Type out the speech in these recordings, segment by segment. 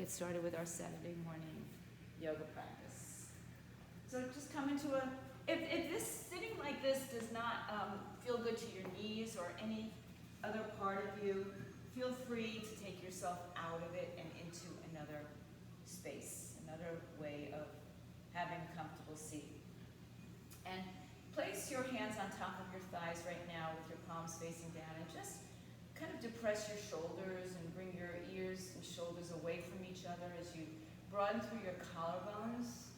get started with our Saturday morning yoga practice. So just come into if this sitting like this does not feel good to your knees or any other part of you, feel free to take yourself out of it and into another space, another way of having a comfortable seat. And place your hands on top of your thighs right now with your palms facing down, and just kind of depress your shoulders and bring your ears and shoulders away from each other as you broaden through your collarbones.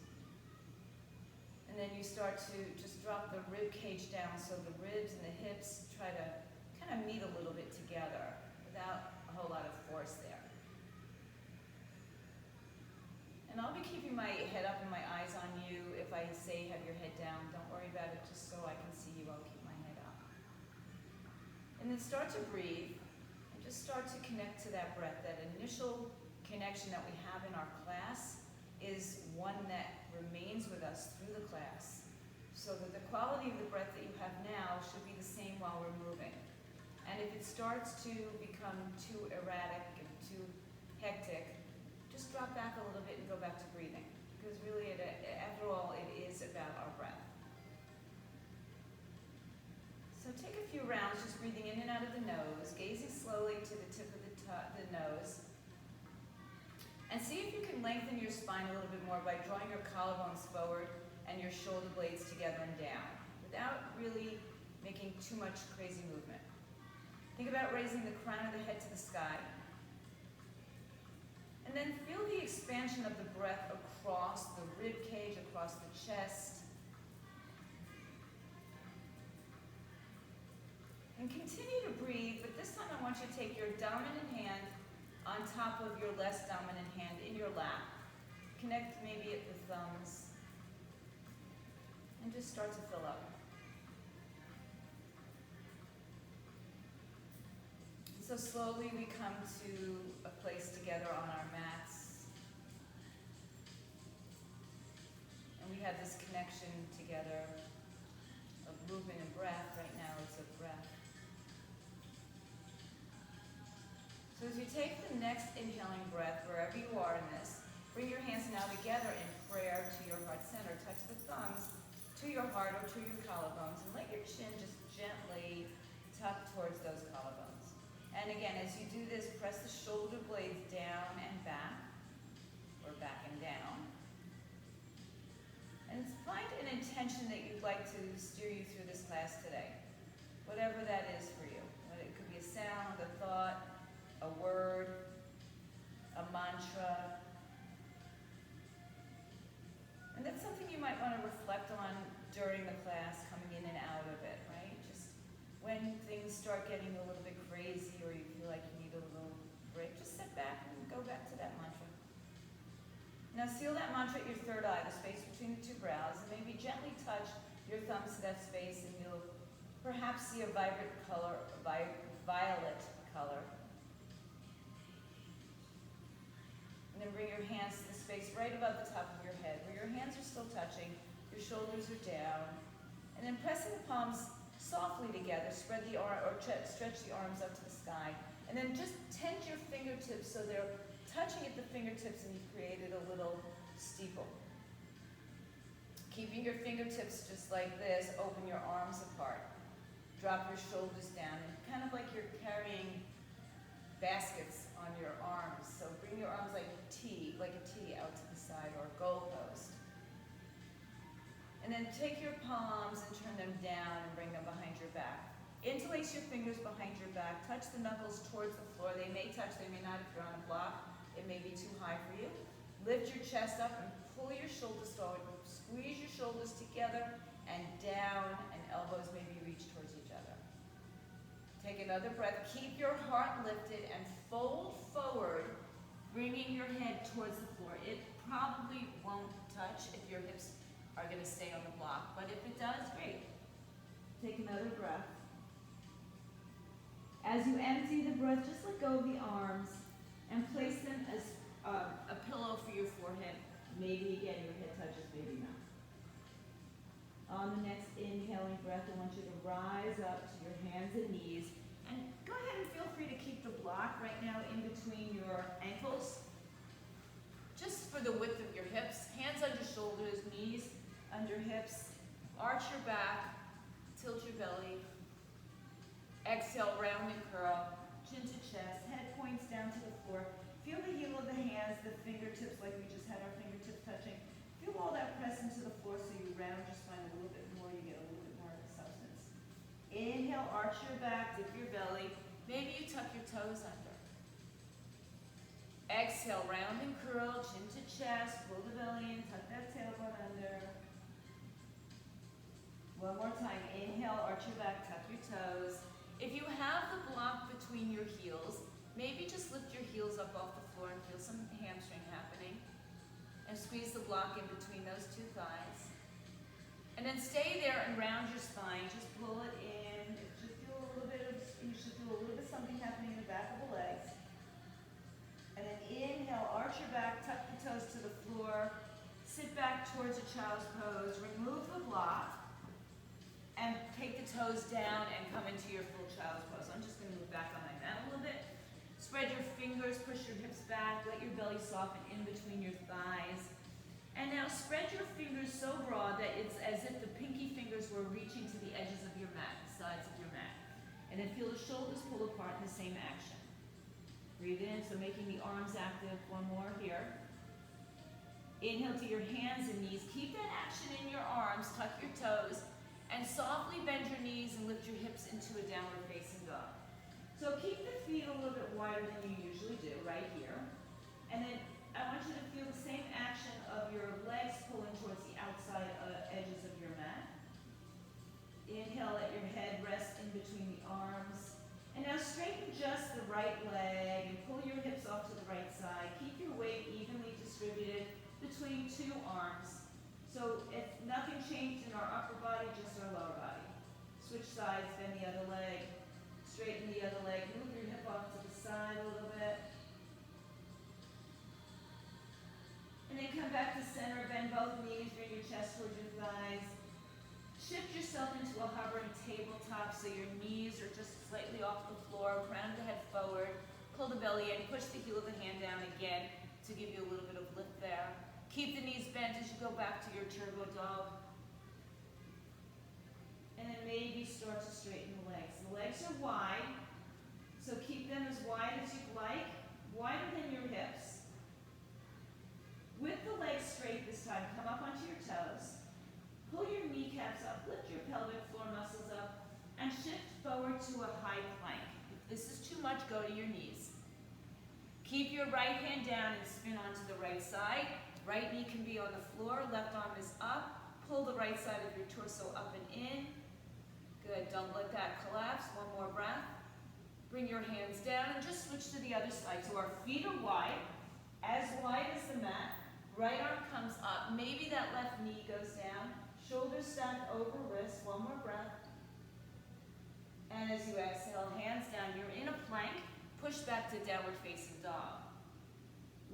And then you start to just drop the rib cage down so the ribs and the hips try to kind of meet a little bit together without a whole lot of force there. And I'll be keeping my head up and my eyes on you. If I say have your head down, don't worry about it, just so I can see you, I'll keep my head up. And then start to breathe, and just start to connect to that breath. That initial connection that we have in our class is one that remains with us through the class, so that the quality of the breath that you have now should be the same while we're moving. And if it starts to become too erratic and too hectic, just drop back a little bit and go back to breathing, because really, after all, it is about our breath. So take a few rounds just breathing in and out of the nose, gazing slowly to the tip of the nose, and see if you can lengthen your spine a little bit more by drawing your collarbones forward and your shoulder blades together and down, without really making too much crazy movement. Think about raising the crown of the head to the sky. And then feel the expansion of the breath across the rib cage, across the chest. And continue to breathe, but this time I want you to take your dominant hand on top of your less dominant hand in your lap. Connect maybe at the thumbs. And just start to fill up. So slowly we come to a place together on our mats. And we have this connection together of movement and breath. Right now it's a breath. So as you take the next inhaling breath, wherever you are in this, bring your hands now together in prayer to your heart center. Touch the thumbs to your heart or to your collarbones, and let your chin just gently tuck towards those collarbones. And again, as you do this, press the shoulder blades down and back, or back and down. And find an intention that you'd like to steer you through this class today, whatever that is for you. It could be a sound, a thought, a word, a mantra. And that's something you might want to reflect on during the class, coming in and out of it, right? Just when things start getting a little bit crazy or you feel like you need a little break, just sit back and go back to that mantra. Now seal that mantra at your third eye, the space between the two brows, and maybe gently touch your thumbs to that space, and you'll perhaps see a vibrant color, violet color. And then bring your hands to the space right above the top of your head, where your hands are still touching, your shoulders are down, and then pressing the palms softly together, spread the arm or stretch the arms up to the sky, and then just tend your fingertips so they're touching at the fingertips, and you've created a little steeple. Keeping your fingertips just like this, open your arms apart. Drop your shoulders down, and kind of like you're carrying baskets on your arms. So bring your arms like a T out to the side, or a goalpost. And then take your palms and turn them down and bring them behind your back. Interlace your fingers behind your back. Touch the knuckles towards the floor. They may touch, they may not if you're on a block. It may be too high for you. Lift your chest up and pull your shoulders forward. Squeeze your shoulders together and down, and elbows maybe reach towards each other. Take another breath. Keep your heart lifted and fold forward, bringing your head towards the floor. It probably won't touch if your hips are going to stay on the block, but if it does, great. Take another breath. As you empty the breath, just let go of the arms and place them as a pillow for your forehead. Maybe again your head touches, maybe not. On the next inhaling breath, I want you to rise up to your hands and knees, and go ahead and feel free to keep the block right now in between your ankles. the width of your hips. Hands under shoulders, knees under hips. Arch your back, tilt your belly. Exhale, round and curl, chin to chest, head points down to the floor. Feel the heel of the hands, the fingertips, like we just had our fingertips touching. Feel all that press into the floor so you round your spine a little bit more, you get a little bit more of the substance. Inhale, arch your back, dip your belly. Maybe you tuck your toes under. Exhale, round and curl, chin to chest, pull the belly in, tuck that tailbone under. One more time, inhale, arch your back, tuck your toes. If you have the block between your heels, maybe just lift your heels up off the floor and feel some hamstring happening. And squeeze the block in between those two thighs. And then stay there and round your spine. Just pull it in. You should feel a little bit something happening in the back of the legs. And then inhale, arch your back, tuck the toes to the floor. Sit back towards a child's pose. Remove the block. And take the toes down and come into your full child's pose. I'm just going to move back on my mat a little bit. Spread your fingers, push your hips back, let your belly soften in between your thighs. And now spread your fingers so broad that it's as if the pinky fingers were reaching to the edges of your mat, the sides of your mat. And then feel the shoulders pull apart in the same action. Breathe in, so making the arms active. One more here. Inhale to your hands and knees. Keep that action in your arms, tuck your toes. And softly bend your knees and lift your hips into a downward facing dog. So keep the feet a little bit wider than you usually do, right here. And then I want you to feel the same action of your legs pulling towards the outside edges of your mat. Inhale, let your head rest in between the arms. And now straighten just the right leg and pull your hips off to the right side. Keep your weight evenly distributed between two arms. So if nothing changed in our upper body, just our lower body. Switch sides, bend the other leg. Straighten the other leg. Move your hip off to the side a little bit. And then come back to center. Bend both knees. Bring your chest towards your thighs. Shift yourself into a hovering tabletop so your knees are just slightly off the floor. Round the head forward. Pull the belly in. Push the heel of the hand down again to give you a little bit of lift there. Keep the knees bent as you go back to your turbo dog. And then maybe start to straighten the legs. The legs are wide, so keep them as wide as you'd like, wider than your hips. With the legs straight this time, come up onto your toes. Pull your kneecaps up, lift your pelvic floor muscles up, and shift forward to a high plank. If this is too much, go to your knees. Keep your right hand down and spin onto the right side. Right knee can be on the floor, left arm is up. Pull the right side of your torso up and in. Good, don't let that collapse. One more breath. Bring your hands down and just switch to the other side. So our feet are wide as the mat. Right arm comes up. Maybe that left knee goes down. Shoulders stacked over wrists. One more breath. And as you exhale, hands down. You're in a plank. Push back to downward facing dog.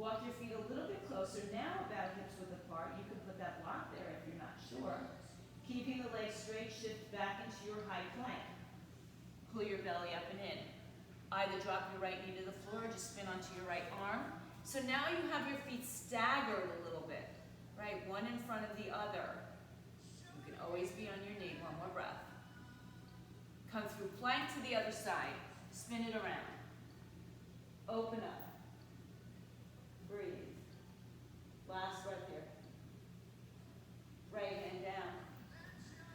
Walk your feet a little bit closer. Now about hips width apart. You can put that block there if you're not sure. Keeping the legs straight, shift back into your high plank. Pull your belly up and in. Either drop your right knee to the floor or just spin onto your right arm. So now you have your feet staggered a little bit, right? One in front of the other. You can always be on your knee. One more breath. Come through plank to the other side. Spin it around. Open up. Breathe. Last breath here. Right hand down.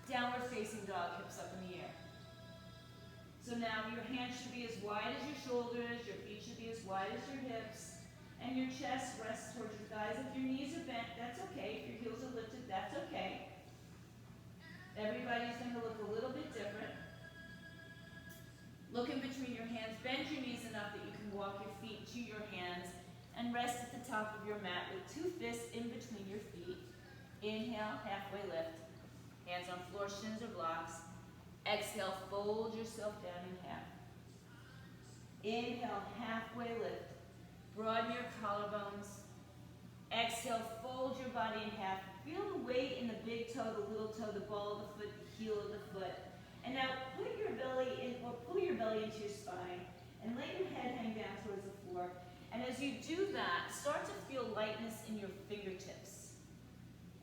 Downward facing dog, hips up in the air. So now your hands should be as wide as your shoulders, your feet should be as wide as your hips, and your chest rests towards your thighs. If your knees are bent, that's okay. If your heels are lifted, that's okay. Everybody's going to look a little bit different. Look in between your hands. Bend your knees enough that you can walk your feet to your hands and rest at the top of your mat with two fists in between your feet. Inhale, halfway lift. Hands on floor, shins or blocks. Exhale, fold yourself down in half. Inhale, halfway lift. Broaden your collarbones. Exhale, fold your body in half. Feel the weight in the big toe, the little toe, the ball of the foot, the heel of the foot. And now put your belly in, or pull your belly into your spine and let your head hang down towards the floor. And as you do that, start to feel lightness in your fingertips.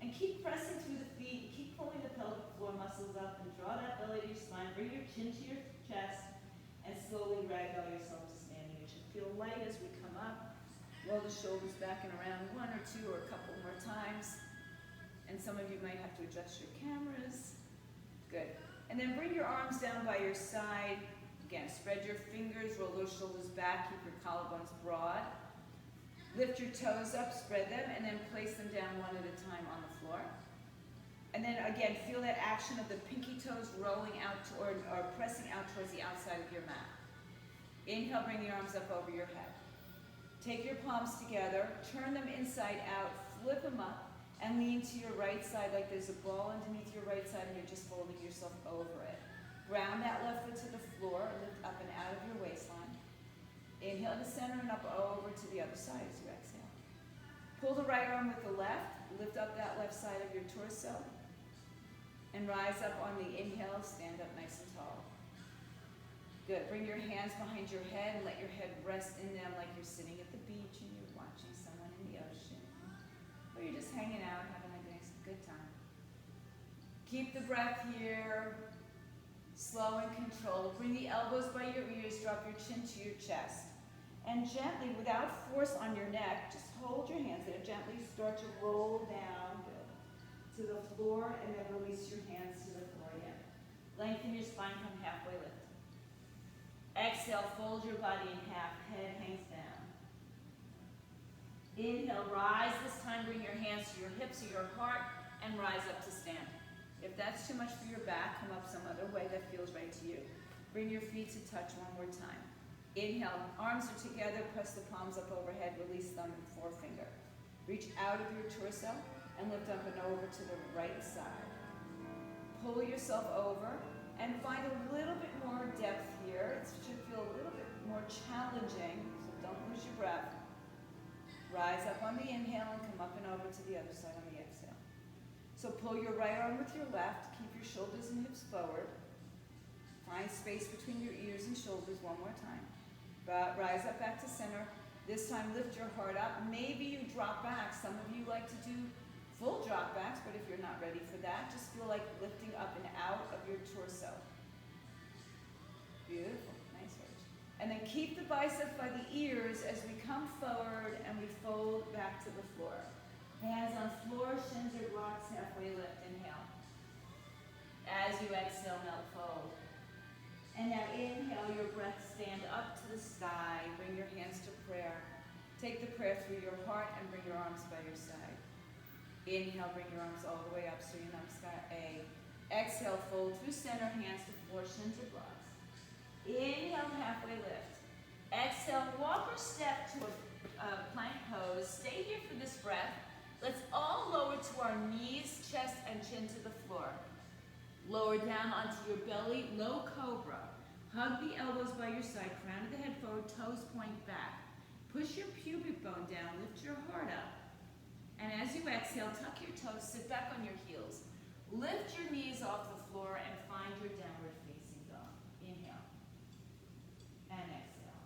And keep pressing through the feet, keep pulling the pelvic floor muscles up and draw that belly to your spine. Bring your chin to your chest and slowly ragdoll yourself to standing. It should feel light as we come up. Roll the shoulders back and around one or two or a couple more times. And some of you might have to adjust your cameras. Good. And then bring your arms down by your side. Again, spread your fingers, roll those shoulders back, keep your collarbones broad. Lift your toes up, spread them, and then place them down one at a time on the floor. And then again, feel that action of the pinky toes rolling out toward, or pressing out towards the outside of your mat. Inhale, bring the arms up over your head. Take your palms together, turn them inside out, flip them up, and lean to your right side like there's a ball underneath your right side and you're just folding yourself over it. Ground that left foot to the floor, lift up and out of your waistline. Inhale to center and up over to the other side as you exhale. Pull the right arm with the left, lift up that left side of your torso, and rise up on the inhale, stand up nice and tall. Good, bring your hands behind your head and let your head rest in them like you're sitting at the beach and you're watching someone in the ocean. Or you're just hanging out, having a nice, good time. Keep the breath here, slow and controlled. Bring the elbows by your ears, drop your chin to your chest. And gently, without force on your neck, just hold your hands there. Gently start to roll down to the floor and then release your hands to the floor again. Lengthen your spine, come halfway lift. Exhale, fold your body in half, head hangs down. Inhale, rise this time, bring your hands to your hips or your heart and rise up to stand. If that's too much for your back, come up some other way that feels right to you. Bring your feet to touch one more time. Inhale, arms are together, press the palms up overhead, release thumb and forefinger. Reach out of your torso and lift up and over to the right side. Pull yourself over and find a little bit more depth here. It should feel a little bit more challenging, so don't lose your breath. Rise up on the inhale and come up and over to the other side on the exhale. So pull your right arm with your left, keep your shoulders and hips forward. Find space between your ears and shoulders one more time. Rise up back to center. This time lift your heart up. Maybe you drop back. Some of you like to do full drop backs, but if you're not ready for that, just feel like lifting up and out of your torso. Beautiful, nice range. And then keep the biceps by the ears as we come forward and we fold back to the floor. Hands on floor, shins or blocks, halfway lift, inhale. As you exhale, melt fold. And now inhale your breath, stand up to the sky, bring your hands to prayer. Take the prayer through your heart and bring your arms by your side. Inhale, bring your arms all the way up so you're namaskar. Exhale, fold through center, hands to floor, shins or blocks. Inhale, halfway lift. Exhale, walk or step to a plank pose. Stay here for this breath. Let's all lower to our knees, chest, and chin to the floor. Lower down onto your belly, low cobra. Hug the elbows by your side, crown of the head forward, toes point back. Push your pubic bone down, lift your heart up. And as you exhale, tuck your toes, sit back on your heels. Lift your knees off the floor and find your downward facing dog. Inhale. And exhale.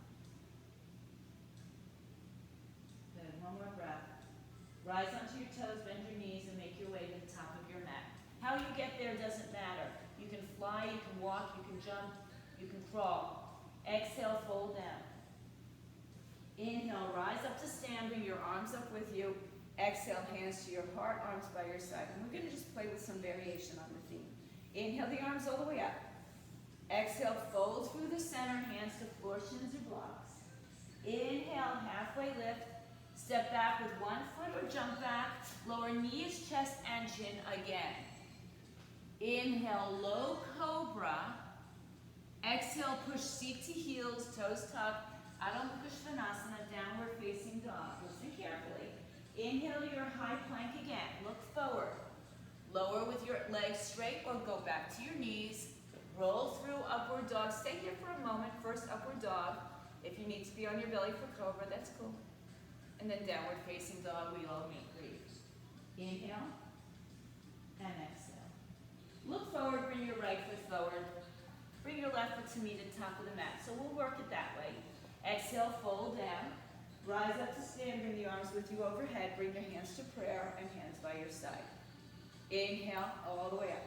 Good, one more breath. Rise onto your toes, bend your knees, and make your way to the top of your mat. How you get there doesn't matter. You can fly, you can walk, you can jump, you can crawl. Exhale, fold down. Inhale, rise up to stand, bring your arms up with you. Exhale, hands to your heart, arms by your side. And we're going to just play with some variation on the theme. Inhale the arms all the way up. Exhale, fold through the center, hands to floor, shins or blocks. Inhale, halfway lift. Step back with one foot or jump back. Lower knees, chest, and chin again. Inhale, low cobra. Exhale, push seat to heels, toes tucked. Adho Mukha Svanasana, downward facing dog. Listen carefully. Inhale your high plank again. Look forward. Lower with your legs straight or go back to your knees. Roll through upward dog. Stay here for a moment. First upward dog. If you need to be on your belly for cobra, that's cool. And then downward facing dog, we all meet. Breathe. Inhale and exhale. Look forward, bring your right foot forward. Bring your left foot to meet the top of the mat. So we'll work it that way. Exhale, fold down. Rise up to stand, bring the arms with you overhead, bring your hands to prayer and hands by your side. Inhale, all the way up.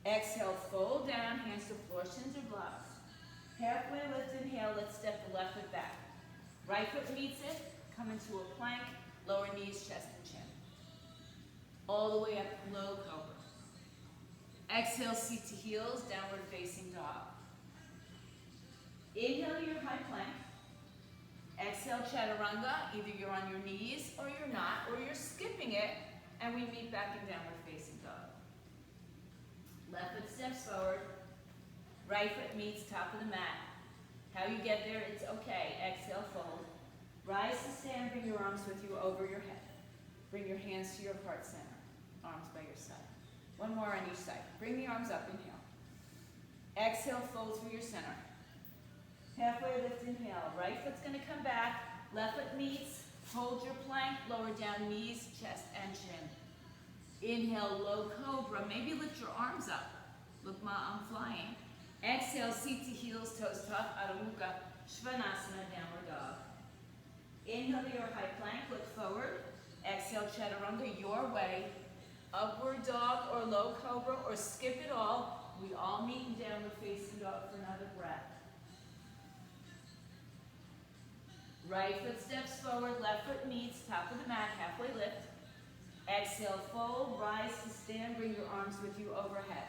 Exhale, fold down, hands to floor, shins or blocks. Halfway lift, inhale, let's step the left foot back. Right foot meets it, come into a plank, lower knees, chest and chin. All the way up, low cobra. Exhale, seat to heels, downward facing dog. Inhale to your high plank. Exhale, chaturanga. Either you're on your knees or you're not, or you're skipping it, and we meet back in downward facing dog. Left foot steps forward. Right foot meets top of the mat. How you get there, it's okay. Exhale, fold. Rise to stand, bring your arms with you over your head. Bring your hands to your heart center. Arms by your side. One more on each side. Bring the arms up, inhale. Exhale, fold through your center. Halfway lift, inhale. Right foot's gonna come back. Left foot meets. Hold your plank, lower down knees, chest and chin. Inhale, low cobra. Maybe lift your arms up. Look, Ma, I'm flying. Exhale, seat to heels, toes tuck, Adho Mukha, Svanasana, downward dog. Inhale to your high plank, look forward. Exhale, chaturanga, your way. Upward dog or low cobra or skip it all. We all meet in downward facing dog for another breath. Right foot steps forward, left foot meets, top of the mat, halfway lift. Exhale, fold, rise to stand, bring your arms with you overhead.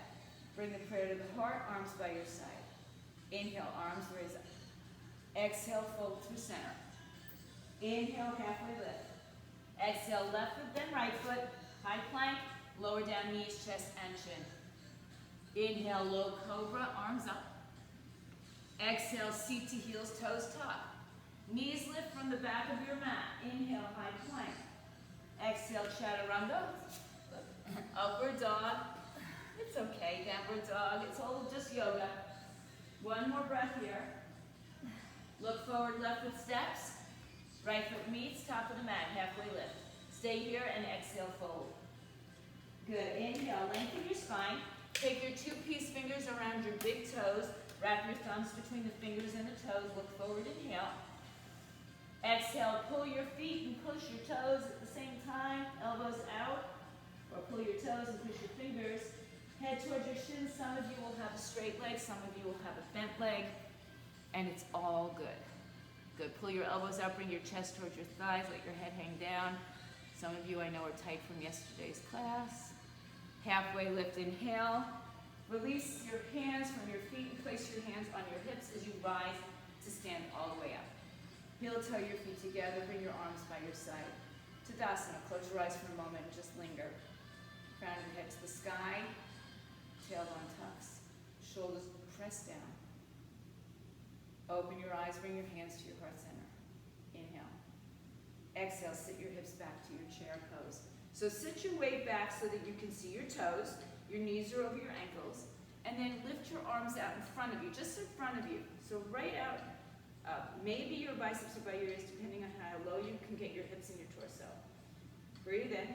Bring the prayer to the heart, arms by your side. Inhale, arms raise up. Exhale, fold through center. Inhale, halfway lift. Exhale, left foot, then right foot. High plank, lower down knees, chest and chin. Inhale, low cobra, arms up. Exhale, seat to heels, toes tuck. Knees lift from the back of your mat. Inhale, high plank. Exhale, chaturanga. Upward dog. It's okay, downward dog. It's all just yoga. One more breath here. Look forward, left foot steps. Right foot meets, top of the mat, halfway lift. Stay here and exhale, fold. Good, inhale, lengthen your spine. Take your two peace fingers around your big toes. Wrap your thumbs between the fingers and the toes. Look forward, inhale. Exhale, pull your feet and push your toes at the same time. Elbows out. Or pull your toes and push your fingers. Head towards your shins. Some of you will have a straight leg. Some of you will have a bent leg. And it's all good. Good. Pull your elbows out. Bring your chest towards your thighs. Let your head hang down. Some of you I know are tight from yesterday's class. Halfway lift, inhale. Release your hands from your feet and place your hands on your hips as you rise to stand all the way up. Heel toe your feet together. Bring your arms by your side. Tadasana. Close your eyes for a moment and just linger. Crown your head to the sky. Tailbone tucks. Shoulders press down. Open your eyes. Bring your hands to your heart center. Inhale. Exhale. Sit your hips back to your chair pose. So sit your weight back so that you can see your toes. Your knees are over your ankles. And then lift your arms out in front of you. Just in front of you. So right out. Maybe your biceps are by your ears, depending on how low you can get your hips and your torso. Breathe in.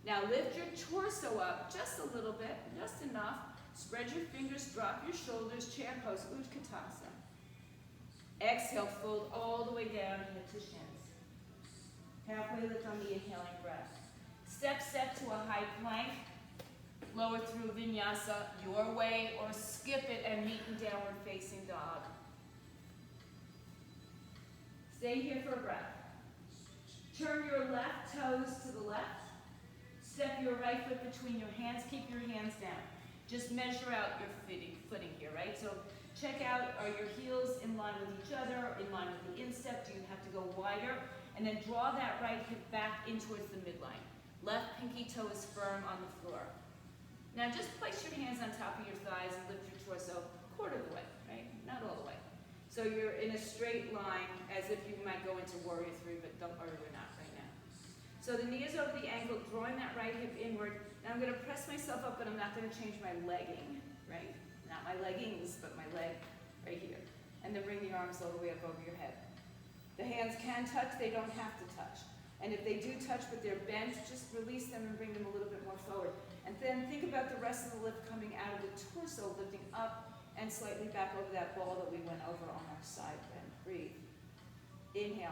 Now lift your torso up just a little bit, just enough. Spread your fingers, drop your shoulders, chair pose, Utkatasana. Exhale, fold all the way down, head to shins. Halfway lift on the inhaling breath. Step to a high plank. Lower through vinyasa your way, or skip it and meet in downward facing dog. Stay here for a breath. Turn your left toes to the left. Step your right foot between your hands. Keep your hands down. Just measure out your footing here, right? So check out, are your heels in line with each other, in line with the instep? Do you have to go wider? And then draw that right hip back in towards the midline. Left pinky toe is firm on the floor. Now just place your hands on top of your thighs and lift your torso a quarter of the way, right? Not all the way. So you're in a straight line as if you might go into warrior three, but don't worry, we're not right now. So the knee is over the ankle, drawing that right hip inward. Now I'm going to press myself up, but I'm not going to change my legging, right? Not my leggings, but my leg right here. And then bring the arms all the way up over your head. The hands can touch, they don't have to touch. And if they do touch but they're bent, just release them and bring them a little bit more forward. And then think about the rest of the lift coming out of the torso, lifting up and slightly back over that ball that we went over on our side bend. Breathe. Inhale.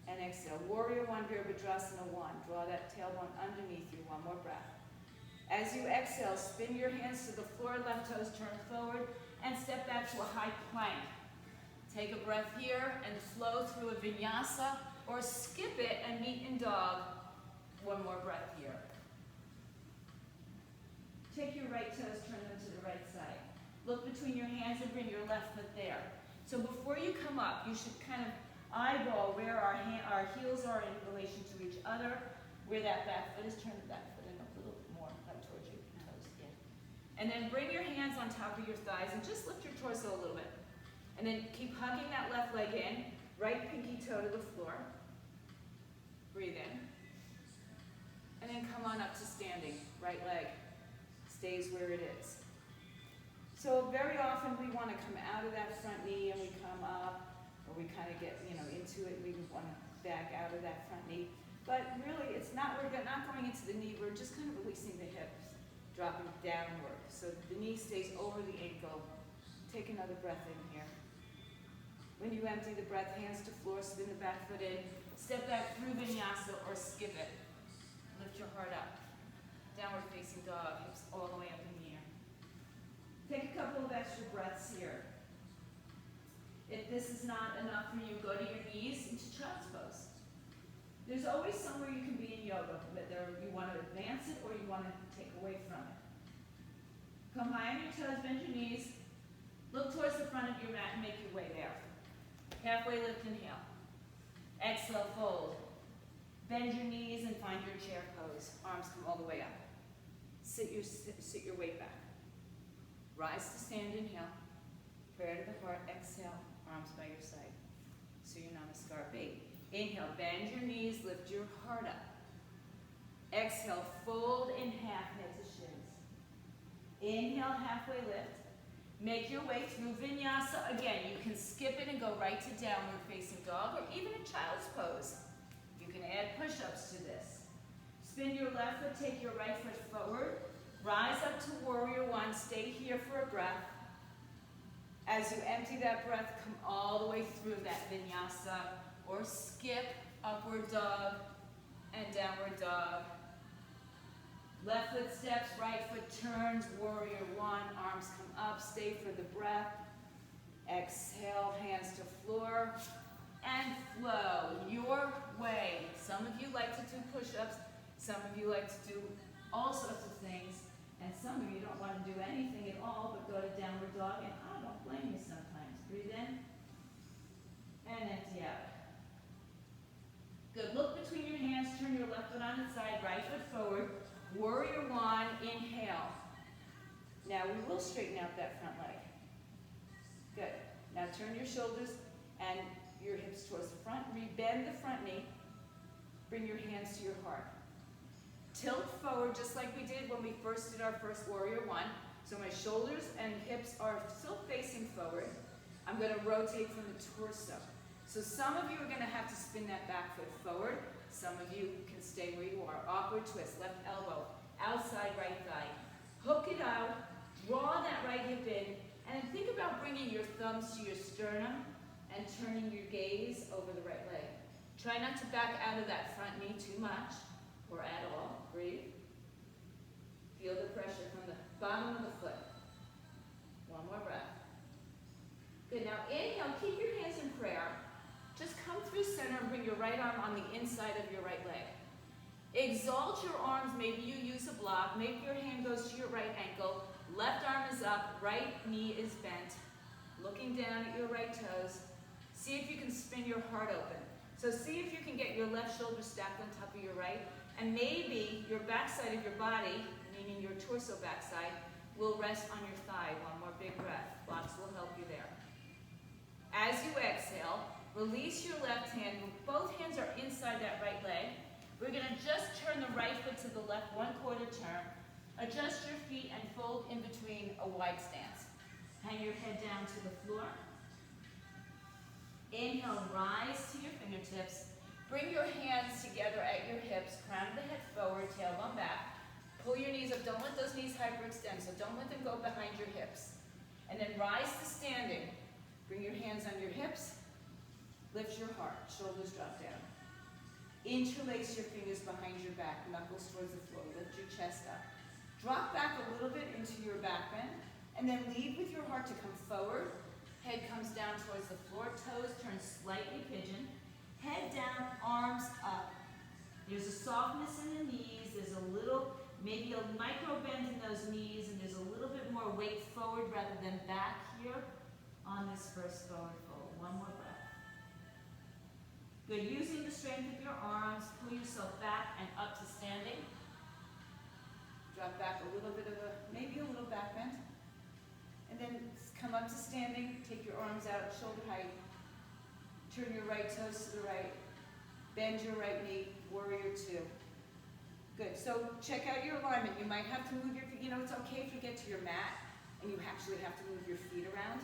And exhale. Warrior one, Virabhadrasana one. Draw that tailbone underneath you. One more breath. As you exhale, spin your hands to the floor, left toes turn forward, and step back to a high plank. Take a breath here and flow through a vinyasa, or skip it and meet in dog. One more breath here. Take your right toes, turn them to the right side. Look between your hands and bring your left foot there. So before you come up, you should kind of eyeball where our heels are in relation to each other, where that back foot is. Turn the back foot in a little bit more up towards your toes. Yeah. And then bring your hands on top of your thighs and just lift your torso a little bit. And then keep hugging that left leg in, right pinky toe to the floor. Breathe in. And then come on up to standing. Right leg stays where it is. So very often we want to come out of that front knee and we come up, or we kind of get, into it. We want to back out of that front knee. But really, we're not going into the knee. We're just kind of releasing the hips, dropping downward. So the knee stays over the ankle. Take another breath in here. When you empty the breath, hands to floor, spin the back foot in, step back through vinyasa or skip it. Lift your heart up. Downward facing dog, hips all the way up in the air. Take a couple of extra breaths here. If this is not enough for you, go to your knees into child's pose. There's always somewhere you can be in yoga, whether you want to advance it or you want to take away from it. Come high on your toes, bend your knees. Look towards the front of your mat and make your way there. Halfway lift, inhale. Exhale, fold. Bend your knees and find your chair pose. Arms come all the way up. Sit your weight back. Rise to stand, inhale. Prayer to the heart, exhale. Arms by your side. So you're Namaskar B. Inhale, bend your knees, lift your heart up. Exhale, fold in half, head to shins. Inhale, halfway lift. Make your way through vinyasa. Again, you can skip it and go right to downward facing dog, or even a child's pose. You can add push-ups to this. Spin your left foot, take your right foot forward. Rise up to warrior one, stay here for a breath. As you empty that breath, come all the way through that vinyasa, or skip upward dog and downward dog. Left foot steps, right foot turns, warrior one, arms come up, stay for the breath. Exhale, hands to floor, and flow your way. Some of you like to do push-ups, some of you like to do all sorts of things, and some of you don't want to do anything at all but go to downward dog, and I don't blame you sometimes. Breathe in, and empty out. Good, look between your hands, turn your left foot on its side, right foot forward. Warrior one, inhale. Now we will straighten out that front leg. Good. Now turn your shoulders and your hips towards the front. Rebend the front knee. Bring your hands to your heart. Tilt forward just like we did when we first did our first warrior one. So my shoulders and hips are still facing forward. I'm going to rotate from the torso. So some of you are going to have to spin that back foot forward. Some of you can stay where you are. Awkward twist, left elbow, outside right thigh. Hook it out, draw that right hip in, and then think about bringing your thumbs to your sternum and turning your gaze over the right leg. Try not to back out of that front knee too much, or at all. Breathe. Feel the pressure from the bottom of the foot. One more breath. Good, now inhale, keep your hands in prayer. Just come through center and bring your right arm on the inside of your right leg. Exalt your arms, maybe you use a block, maybe your hand goes to your right ankle, left arm is up, right knee is bent, looking down at your right toes. See if you can spin your heart open. So see if you can get your left shoulder stacked on top of your right, and maybe your backside of your body, meaning your torso backside, will rest on your thigh. One more big breath. Blocks will help you there. As you exhale, release your left hand. Both hands are inside that right leg. We're going to just turn the right foot to the left, 1/4 turn. Adjust your feet and fold in between a wide stance. Hang your head down to the floor. Inhale, rise to your fingertips. Bring your hands together at your hips, crown of the head forward, tailbone back. Pull your knees up. Don't let those knees hyperextend, so don't let them go behind your hips. And then rise to standing. Bring your hands on your hips. Lift your heart. Shoulders drop down. Interlace your fingers behind your back, knuckles towards the floor. Lift your chest up. Drop back a little bit into your back bend, and then lead with your heart to come forward. Head comes down towards the floor, toes turn slightly pigeon. Head down, arms up. There's a softness in the knees, there's a little, maybe a micro bend in those knees, and there's a little bit more weight forward rather than back here on this first forward fold. One more breath. Good, using the strength of your arms, pull yourself back and up to standing. Drop back a little bit of maybe a little back bend. And then come up to standing, take your arms out, shoulder height. Turn your right toes to the right. Bend your right knee, warrior two. Good, so check out your alignment. You might have to move your feet. You know, it's okay if you get to your mat and you actually have to move your feet around.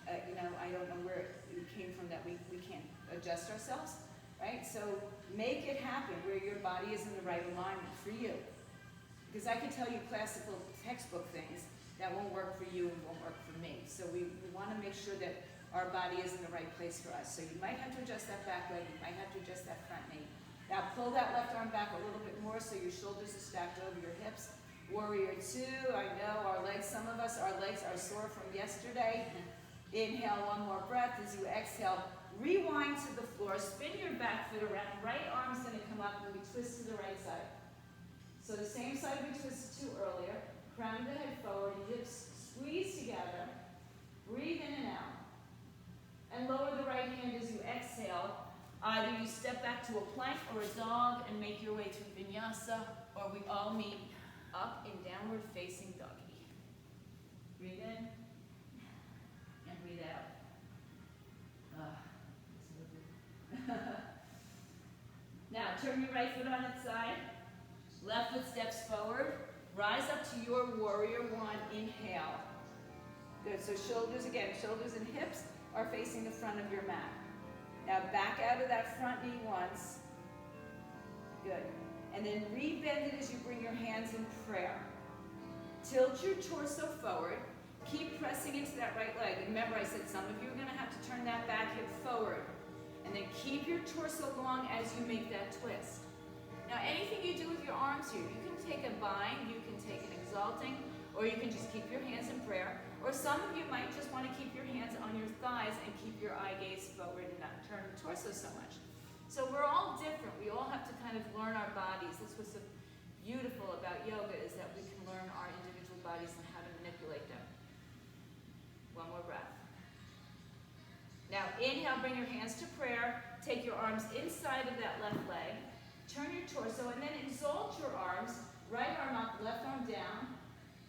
You know, I don't know where it came from that we can't adjust ourselves, right? So make it happen where your body is in the right alignment for you. Because I can tell you classical textbook things that won't work for you and won't work for me. So we want to make sure that our body is in the right place for us. So you might have to adjust that back leg, you might have to adjust that front knee. Now pull that left arm back a little bit more so your shoulders are stacked over your hips. Warrior two, I know our legs, some of us, our legs are sore from yesterday. Inhale, one more breath. As you exhale, rewind to the floor, spin your back foot around, right arm's gonna come up and we twist to the right side. So the same side we twisted to earlier, crown of the head forward, hips squeeze together, breathe in and out. And lower the right hand as you exhale. Either you step back to a plank or a dog and make your way to vinyasa, or we all meet up in downward facing doggy. Breathe in. And breathe out. Now turn your right foot on its side. Left foot steps forward. Rise up to your warrior one. Inhale. Good. So shoulders again. Shoulders and hips are facing the front of your mat. Now back out of that front knee once. Good. And then rebend it as you bring your hands in prayer. Tilt your torso forward. Keep pressing into that right leg. And remember I said some of you are going to have to turn that back hip forward. And then keep your torso long as you make that twist. Now anything you do with your arms here, you can take a bind, you can take an exalting, or you can just keep your hands in prayer. Or some of you might just want to keep your hands on your thighs and keep your eye gaze forward and not turn the torso so much. So we're all different. We all have to kind of learn our bodies. This was so beautiful about yoga, is that we can learn our individual bodies and how to manipulate them. One more breath. Now inhale, bring your hands to prayer. Take your arms inside of that left leg. Turn your torso and then exalt your arms. Right arm up, left arm down.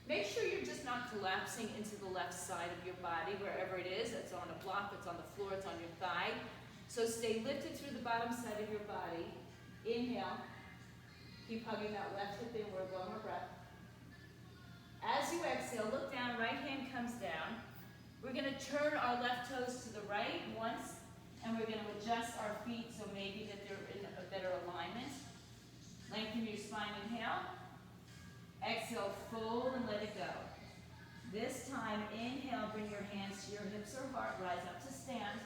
Make sure you're just not collapsing into the left side of your body, wherever it is. It's on a block, it's on the floor, it's on your thigh. So stay lifted through the bottom side of your body. Inhale. Keep hugging that left hip inward. One more breath. As you exhale, look down, right hand comes down. We're going to turn our left toes to the right once, and we're going to adjust our feet so maybe that they're in a better alignment. Lengthen your spine, inhale. Exhale, fold and let it go. This time, inhale, bring your hands to your hips or heart, rise up to stand.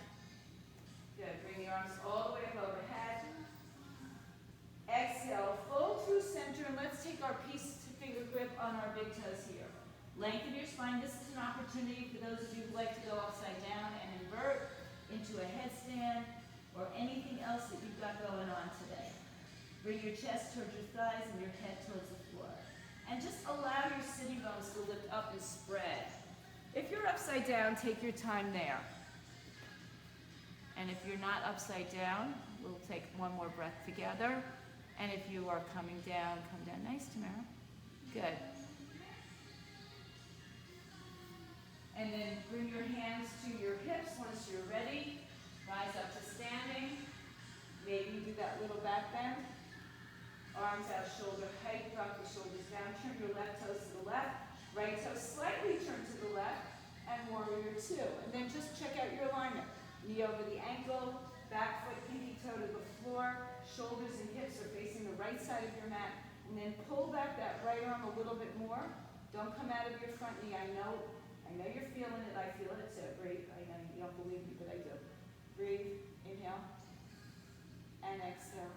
Good, bring your arms all the way up overhead. Exhale, fold through center, and let's take our peace finger grip on our big toes here. Lengthen your spine. This is an opportunity for those of you who like to go upside down and invert into a headstand or anything else that you've got going on today. Bring your chest towards your thighs and your head towards the floor. And just allow your sitting bones to lift up and spread. If you're upside down, take your time there. And if you're not upside down, we'll take one more breath together. And if you are coming down, come down nice, Tamara. Good. And then bring your hands to your hips once you're ready. Rise up to standing. Maybe do that little back bend. Arms out, shoulder height, drop the shoulders down, turn your left toes to the left, right toe slightly turn to the left, and warrior two. And then just check out your alignment. Knee over the ankle, back foot, pinky toe to the floor, shoulders and hips are facing the right side of your mat, and then pull back that right arm a little bit more. Don't come out of your front knee. I know you're feeling it, I feel it, so breathe. I know you don't believe me, but I do. Breathe, inhale, and exhale.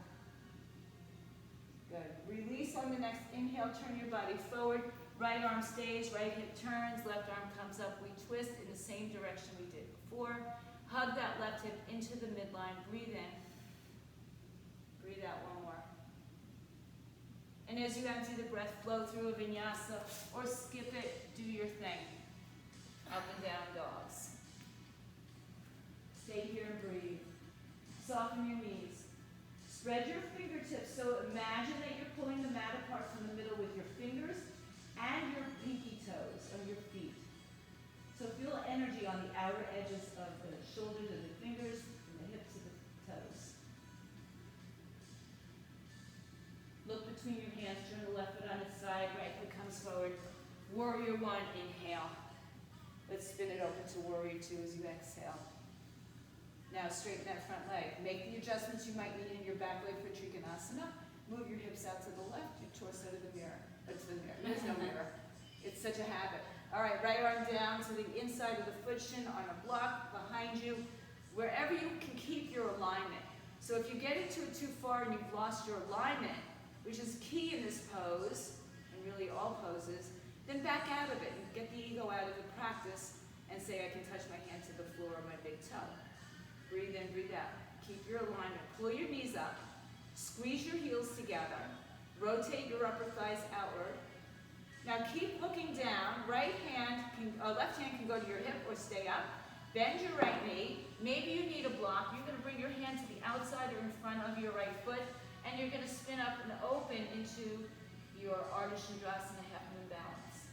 Good. Release on the next inhale, turn your body forward. Right arm stays, right hip turns, left arm comes up. We twist in the same direction we did before. Hug that left hip into the midline. Breathe in. Breathe out one more. And as you empty the breath, flow through a vinyasa or skip it, do your thing. Up and down dogs. Stay here and breathe. Soften your knees. Spread your fingertips, so imagine that you're pulling the mat apart from the middle with your fingers and your pinky toes of your feet. So feel energy on the outer edges of the shoulders of the fingers and the hips of the toes. Look between your hands, turn the left foot on its side, right foot comes forward. Warrior one, inhale. Let's spin it open to warrior two as you exhale. Now straighten that front leg. Make the adjustments you might need in your back leg for Trikonasana. Move your hips out to the left, your torso to the mirror. To the mirror. There's no mirror. It's such a habit. All right, right arm down to the inside of the foot shin on a block behind you, wherever you can keep your alignment. So if you get into it too far and you've lost your alignment, which is key in this pose, and really all poses, then back out of it and get the ego out of the practice and say, I can touch my hand to the floor or my big toe. Breathe in, breathe out. Keep your alignment. Pull your knees up. Squeeze your heels together. Rotate your upper thighs outward. Now keep looking down. Left hand can go to your hip or stay up. Bend your right knee. Maybe you need a block. You're going to bring your hand to the outside or in front of your right foot, and you're going to spin up and open into your Ardha Chandrasana, half moon balance.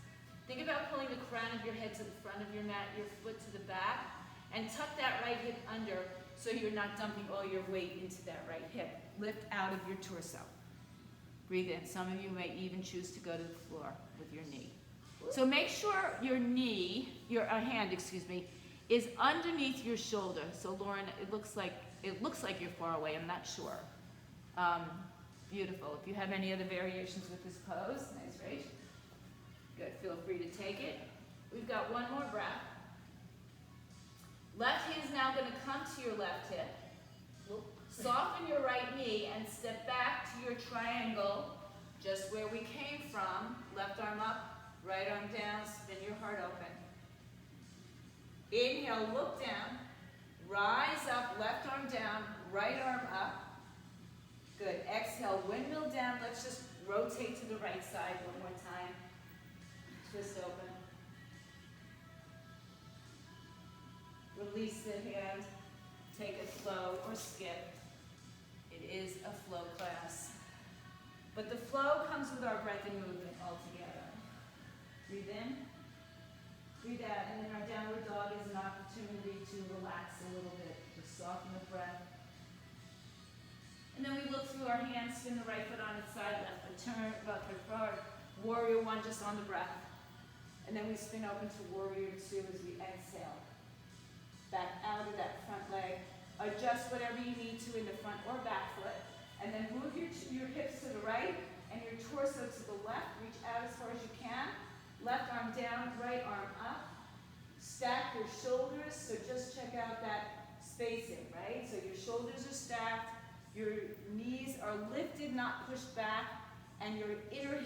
Think about pulling the crown of your head to the front of your mat, your foot to the back, and tuck that right hip under so you're not dumping all your weight into that right hip. Lift out of your torso. Breathe in. Some of you may even choose to go to the floor with your knee. So make sure your hand, is underneath your shoulder. So Lauren, it looks like you're far away. I'm not sure. Beautiful. If you have any other variations with this pose, nice, right? Good. Feel free to take it. We've got one more breath. Left hand is now going to come to your left hip. Soften your right knee and step back to your triangle, just where we came from. Left arm up, right arm down, spin your heart open. Inhale, look down, rise up, left arm down, right arm up. Good. Exhale, windmill down. Let's just rotate to the right side one more time. Twist open. Release the hand, take a flow or skip. It is a flow class. But the flow comes with our breath and movement altogether. Breathe in, breathe out, and then our downward dog is an opportunity to relax a little bit, to soften the breath. And then we look through our hands, spin the right foot on its side, left foot turn, left foot forward. Warrior one just on the breath. And then we spin open to warrior two as we exhale. Back out of that front leg. Adjust whatever you need to in the front or back foot. And then move your hips to the right and your torso to the left. Reach out as far as you can. Left arm down, right arm up. Stack your shoulders. So just check out that spacing, right? So your shoulders are stacked. Your knees are lifted, not pushed back. And your inner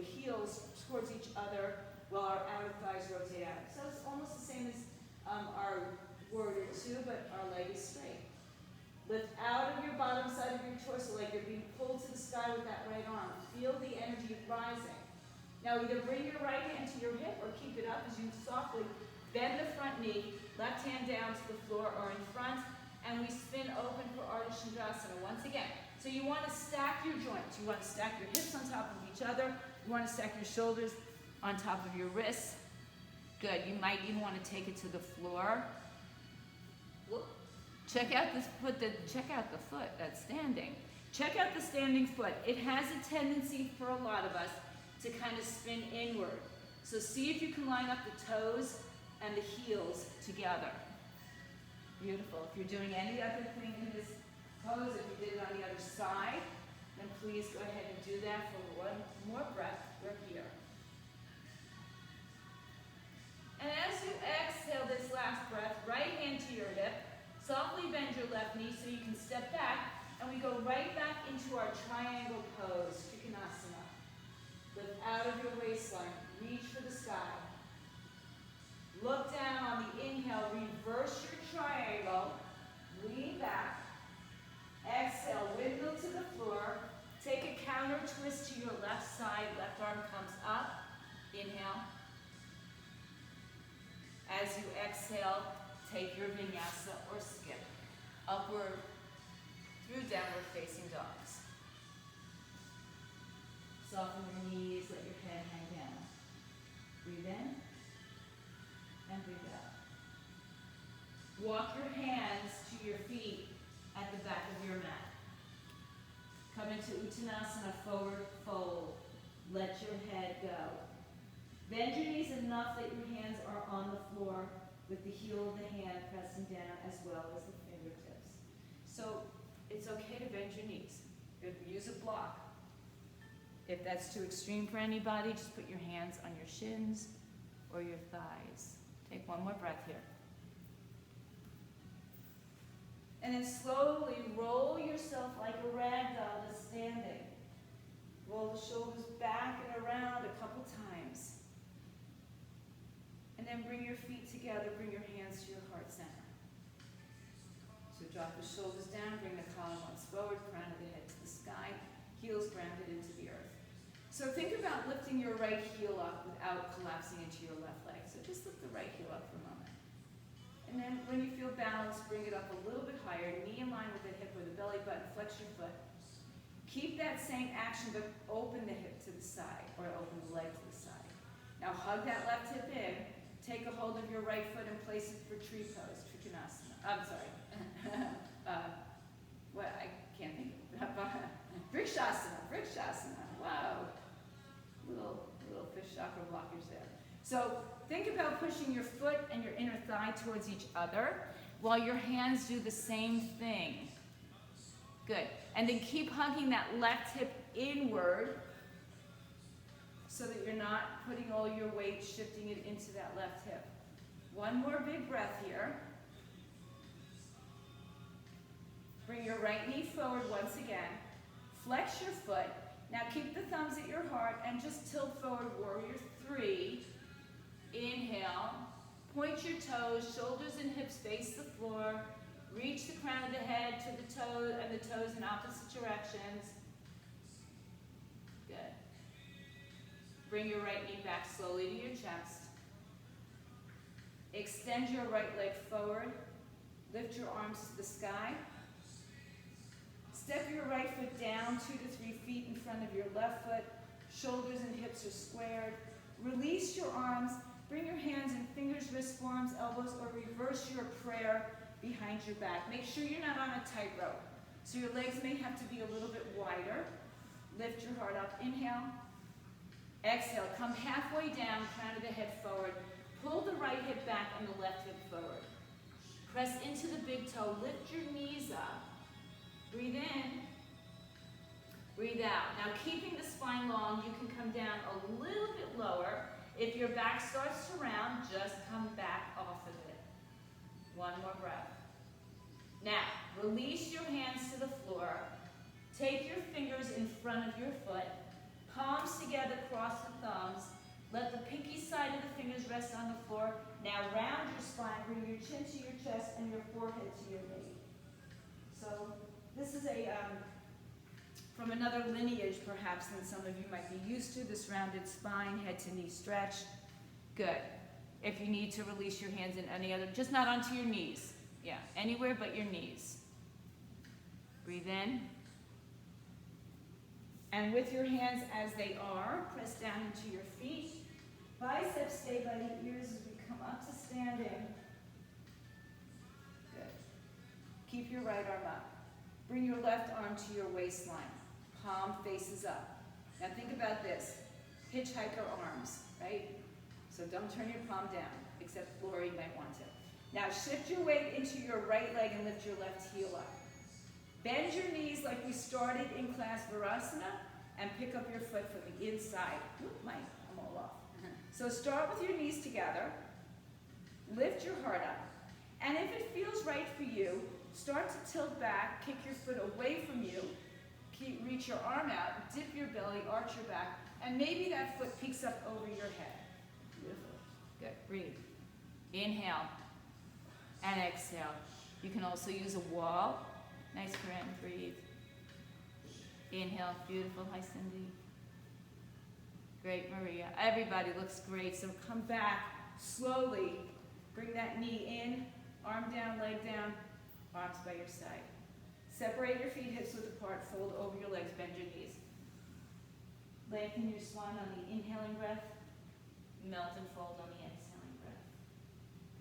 heels towards each other while our outer thighs rotate out. So it's almost the same as our warrior two, but our leg is straight. Lift out of your bottom side of your torso like you're being pulled to the sky with that right arm. Feel the energy rising. Now either bring your right hand to your hip or keep it up as you softly bend the front knee, left hand down to the floor or in front, and we spin open for Ardha Chandrasana once again. So you want to stack your joints. You want to stack your hips on top of each other. You want to stack your shoulders on top of your wrists. Good. You might even want to take it to the floor. Check out this foot. Check out the foot that's standing. Check out the standing foot. It has a tendency for a lot of us to kind of spin inward. So see if you can line up the toes and the heels together. Beautiful. If you're doing any other thing in this pose, if you did it on the other side, then please go ahead and do that for one more breath. We're here. And as you exhale this last breath, right hand to your hip, softly bend your left knee so you can step back, and we go right back into our triangle pose. twist to your left side, left arm comes up. Inhale. As you exhale, take your vinyasa or skip upward through downward facing dogs. Soften your knees, let your head hang down. Breathe in and breathe out. Walk your hands to your feet at the back of your mat. Come into Uttanasana, forward fold. Let your head go. Bend your knees enough that your hands are on the floor with the heel of the hand pressing down as well as the fingertips. So it's okay to bend your knees. Use a block. If that's too extreme for anybody, just put your hands on your shins or your thighs. Take one more breath here. And then slowly roll yourself like a rag doll to standing. Roll the shoulders back and around a couple times. And then bring your feet together, bring your hands to your heart center. So drop the shoulders down, bring the collarbones forward, crown of the head to the sky, heels grounded into the earth. So think about lifting your right heel up without collapsing into your left leg. So just lift the right heel up for a moment. And then when you feel balanced, bring it up a little bit higher, knee in line with the hip or the belly button, flex your foot. Keep that same action, but open the hip to the side, or open the leg to the side. Now hug that left hip in, take a hold of your right foot and place it for tree pose, Trikonasana. I'm sorry. What, I can't think of it. Vrikshasana. Wow. Little fish chakra blockers there. So think about pushing your foot and your inner thigh towards each other while your hands do the same thing. Good. And then keep hugging that left hip inward so that you're not putting all your weight, shifting it into that left hip. One more big breath here. Bring your right knee forward once again. Flex your foot. Now keep the thumbs at your heart and just tilt forward, warrior 3. Inhale. Point your toes, shoulders and hips face the floor. Reach the crown of the head to the toes and the toes in opposite directions. Good. Bring your right knee back slowly to your chest. Extend your right leg forward. Lift your arms to the sky. Step your right foot down 2 to 3 feet in front of your left foot. Shoulders and hips are squared. Release your arms. Bring your hands in fingers, wrists, forearms, elbows, or reverse your prayer behind your back. Make sure you're not on a tightrope. So your legs may have to be a little bit wider. Lift your heart up. Inhale. Exhale. Come halfway down, crown of the head forward. Pull the right hip back and the left hip forward. Press into the big toe. Lift your knees up. Breathe in. Breathe out. Now keeping the spine long, you can come down a little bit lower. If your back starts to round, just come back off of it. One more breath. Now, release your hands to the floor. Take your fingers in front of your foot. Palms together, cross the thumbs. Let the pinky side of the fingers rest on the floor. Now round your spine. Bring your chin to your chest and your forehead to your knee. So this is from another lineage perhaps than some of you might be used to, this rounded spine, head to knee stretch. Good. If you need to release your hands in any other, just not onto your knees. Yeah, anywhere but your knees. Breathe in. And with your hands as they are, press down into your feet. Biceps stay by the ears as we come up to standing. Good. Keep your right arm up. Bring your left arm to your waistline. Palm faces up. Now think about this. Hitchhiker arms, right? So don't turn your palm down, except Lori might want to. Now shift your weight into your right leg and lift your left heel up. Bend your knees like we started in class Virasana and pick up your foot from the inside. Oop, I'm all off. So start with your knees together. Lift your heart up. And if it feels right for you, start to tilt back, kick your foot away from you. Reach your arm out, dip your belly, arch your back, and maybe that foot peeks up over your head. Beautiful. Good. Breathe. Inhale and exhale. You can also use a wall. Nice, Corinne. Breathe. Inhale, beautiful. Hi, Cindy. Great, Maria. Everybody looks great. So come back slowly. Bring that knee in, arm down, leg down, arms by your side. Separate your feet hips width apart, fold over your legs, bend your knees. Lengthen your spine on the inhaling breath, melt and fold on the exhaling breath.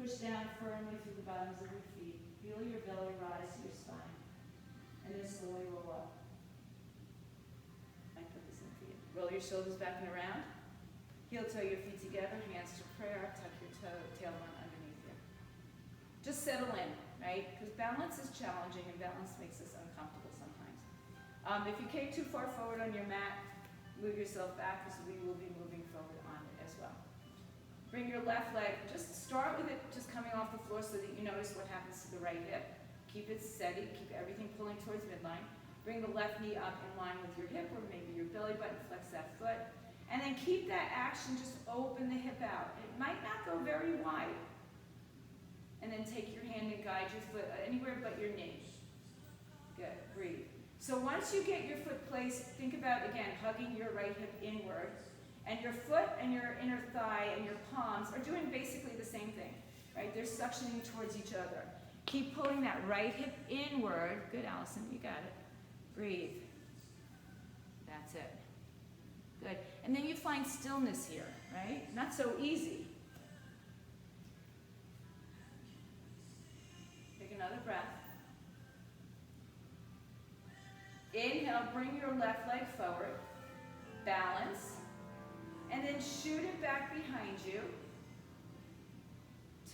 Push down firmly through the bottoms of your feet. Feel your belly rise to your spine, and then slowly roll up. I put this in for you. Roll your shoulders back and around. Heel toe your feet together, hands to prayer, tuck your tailbone underneath you. Just settle in, right? Because balance is challenging and balance makes us uncomfortable sometimes. If you came too far forward on your mat, move yourself back because we will be moving forward on it as well. Bring your left leg, just start with it just coming off the floor so that you notice what happens to the right hip. Keep it steady, keep everything pulling towards midline. Bring the left knee up in line with your hip or maybe your belly button, flex that foot. And then keep that action, just open the hip out. It might not go very wide. And then take your hand and guide your foot anywhere but your knee. Good, breathe. So once you get your foot placed, think about, again, hugging your right hip inward. And your foot and your inner thigh and your palms are doing basically the same thing, right? They're suctioning towards each other. Keep pulling that right hip inward. Good, Allison, you got it. Breathe. That's it. Good. And then you find stillness here, right? Not so easy. Take another breath. Inhale, bring your left leg forward. Balance. And then shoot it back behind you.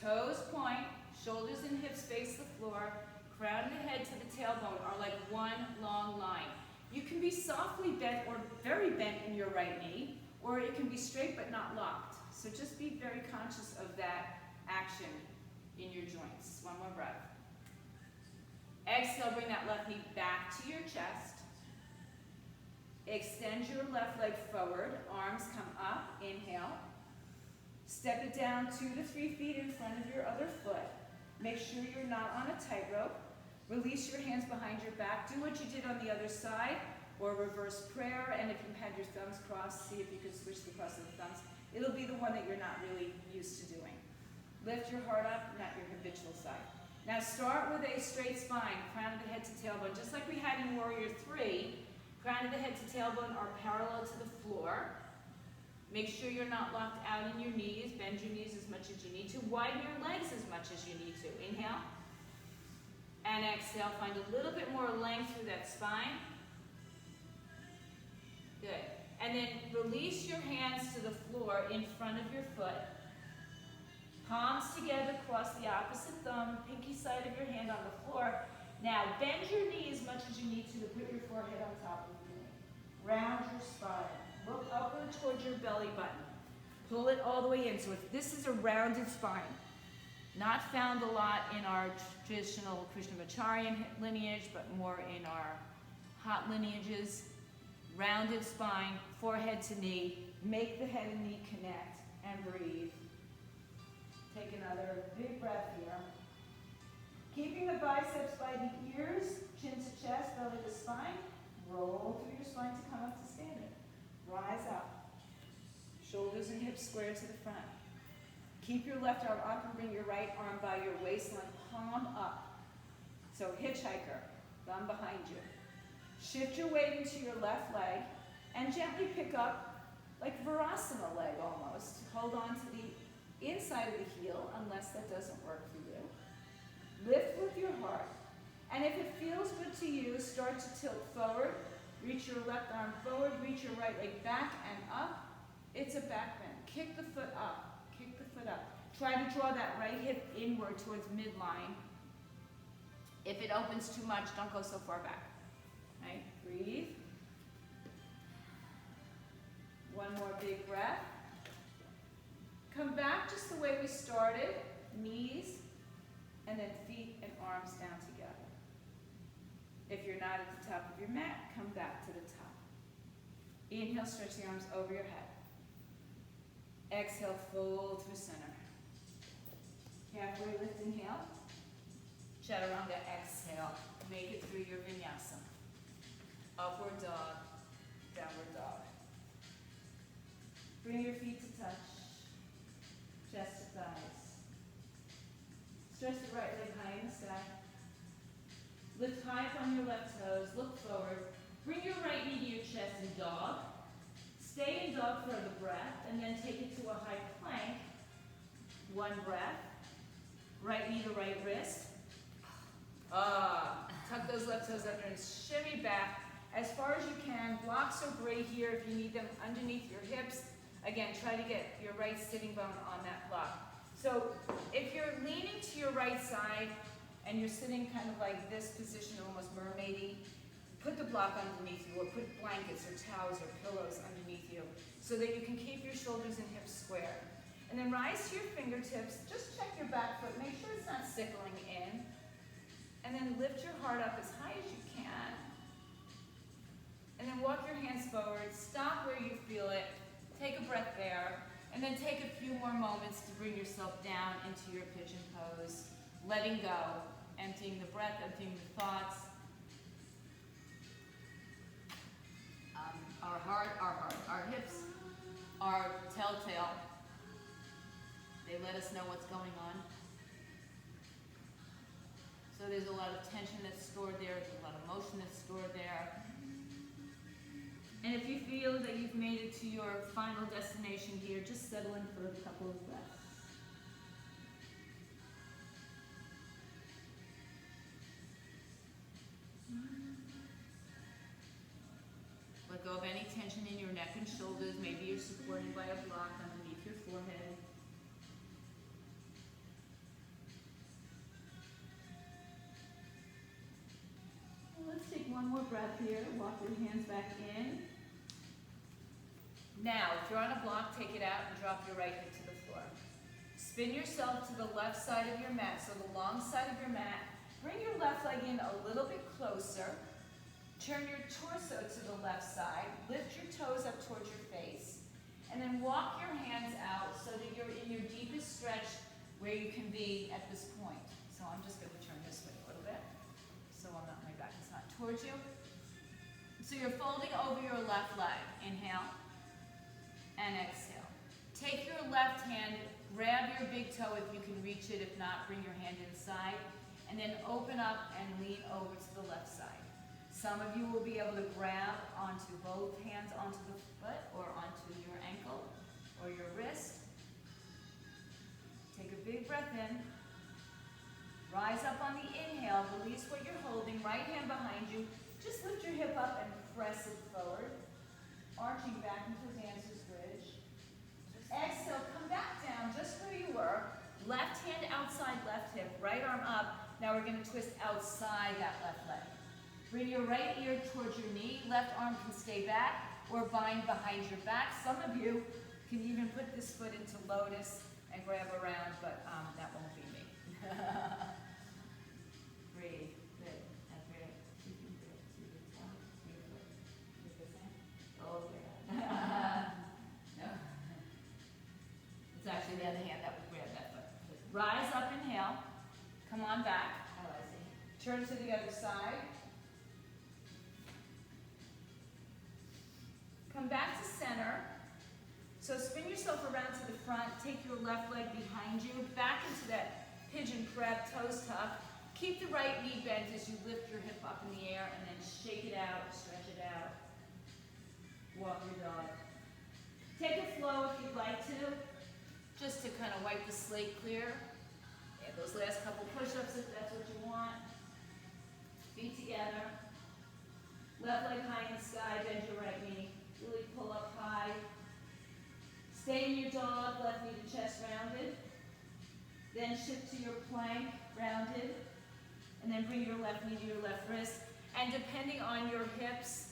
Toes point, shoulders and hips face the floor. Crown of the head to the tailbone are like one long line. You can be softly bent or very bent in your right knee, or it can be straight but not locked. So just be very conscious of that action in your joints. One more breath. Exhale, bring that left knee back to your chest. Extend your left leg forward, arms come up, inhale. Step it down 2 to 3 feet in front of your other foot. Make sure you're not on a tightrope. Release your hands behind your back. Do what you did on the other side, or reverse prayer, and if you had your thumbs crossed, see if you can switch the cross of the thumbs. It'll be the one that you're not really used to doing. Lift your heart up, not your habitual side. Now start with a straight spine, crown of the head to tailbone, just like we had in Warrior 3. Crown of the head to tailbone are parallel to the floor. Make sure you're not locked out in your knees. Bend your knees as much as you need to. Widen your legs as much as you need to. Inhale. And exhale. Find a little bit more length through that spine. Good. And then release your hands to the floor in front of your foot. Palms together, cross the opposite thumb, pinky side of your hand on the floor. Now, bend your knee as much as you need to put your forehead on top of your knee. Round your spine. Look upward towards your belly button. Pull it all the way in. So this is a rounded spine. Not found a lot in our traditional Krishnamacharyan lineage, but more in our hot lineages. Rounded spine, forehead to knee. Make the head and knee connect and breathe. Take another big breath here. Keeping the biceps by the ears, chin to chest, belly to spine. Roll through your spine to come up to standing. Rise up. Shoulders and hips square to the front. Keep your left arm up and bring your right arm by your waistline, palm up. So hitchhiker, thumb behind you. Shift your weight into your left leg and gently pick up like Virasana leg almost. Hold on to the inside of the heel unless that doesn't work for you. Lift with your heart. And if it feels good to you, start to tilt forward. Reach your left arm forward. Reach your right leg back and up. It's a back bend. Kick the foot up. Kick the foot up. Try to draw that right hip inward towards midline. If it opens too much, don't go so far back. Right? Breathe. One more big breath. Come back just the way we started. Knees, and then feet and arms down together. If you're not at the top of your mat, come back to the top. Inhale, stretch the arms over your head. Exhale, fold through center. Halfway lift, inhale. Chaturanga, exhale. Make it through your vinyasa. Upward dog, downward dog. Bring your feet to touch, chest to thighs. Stretch the right leg high in the sky. Lift high up on your left toes, look forward. Bring your right knee to your chest in dog. Stay in dog for the breath, and then take it to a high plank. One breath. Right knee to right wrist. Tuck those left toes under and shimmy back as far as you can. Blocks are great here if you need them underneath your hips. Again, try to get your right sitting bone on that block. So if you're leaning to your right side and you're sitting kind of like this position, almost mermaidy, put the block underneath you, or put blankets or towels or pillows underneath you so that you can keep your shoulders and hips square. And then rise to your fingertips. Just check your back foot. Make sure it's not sickling in. And then lift your heart up as high as you can. And then walk your hands forward. Stop where you feel it. Take a breath there. And then take a few more moments to bring yourself down into your pigeon pose. Letting go. Emptying the breath, emptying the thoughts. Our hips are telltale. They let us know what's going on. So there's a lot of tension that's stored there, there's a lot of motion that's stored there. And if you feel that you've made it to your final destination here, just settle in for a couple of breaths. Let go of any tension in your neck and shoulders. Maybe you're supported by a block underneath your forehead. Let's take one more breath here. Walk your hands back in. Now, if you're on a block, take it out and drop your right hip to the floor. Spin yourself to the left side of your mat, so the long side of your mat. Bring your left leg in a little bit closer. Turn your torso to the left side. Lift your toes up towards your face. And then walk your hands out so that you're in your deepest stretch where you can be at this point. So I'm just going to turn this way a little bit. So I'm not, my back is not towards you. So you're folding over your left leg. Inhale and exhale. Take your left hand, grab your big toe if you can reach it. If not, bring your hand inside. And then open up and lean over to the left side. Some of you will be able to grab onto both hands onto the foot or onto your ankle or your wrist. Take a big breath in. Rise up on the inhale. Release what you're holding. Right hand behind you. Just lift your hip up and press it forward. Arching back into dancer's bridge. Exhale. Come back down just where you were. Left hand outside left hip. Right arm up. Now we're going to twist outside that left leg. Bring your right ear towards your knee. Left arm can stay back or bind behind your back. Some of you can even put this foot into lotus and grab around, but that won't be me. Breathe. Good. That's great. You can do it. See this one? Beautiful. With this hand? Oh, yeah. No. It's actually the other hand that would grab that foot. Rise up, inhale. Come on back. Oh, I see. Turn to the other side. Come back to center. So spin yourself around to the front. Take your left leg behind you. Back into that pigeon crab, toes tucked. Keep the right knee bent as you lift your hip up in the air and then shake it out, stretch it out. Walk your dog. Take a flow if you'd like to, just to kind of wipe the slate clear. Yeah, those last couple push-ups if that's what you want. Feet together. Left leg high in the sky, bend your right knee. Really pull up high. Stay in your dog, left knee to chest rounded. Then shift to your plank, rounded. And then bring your left knee to your left wrist. And depending on your hips,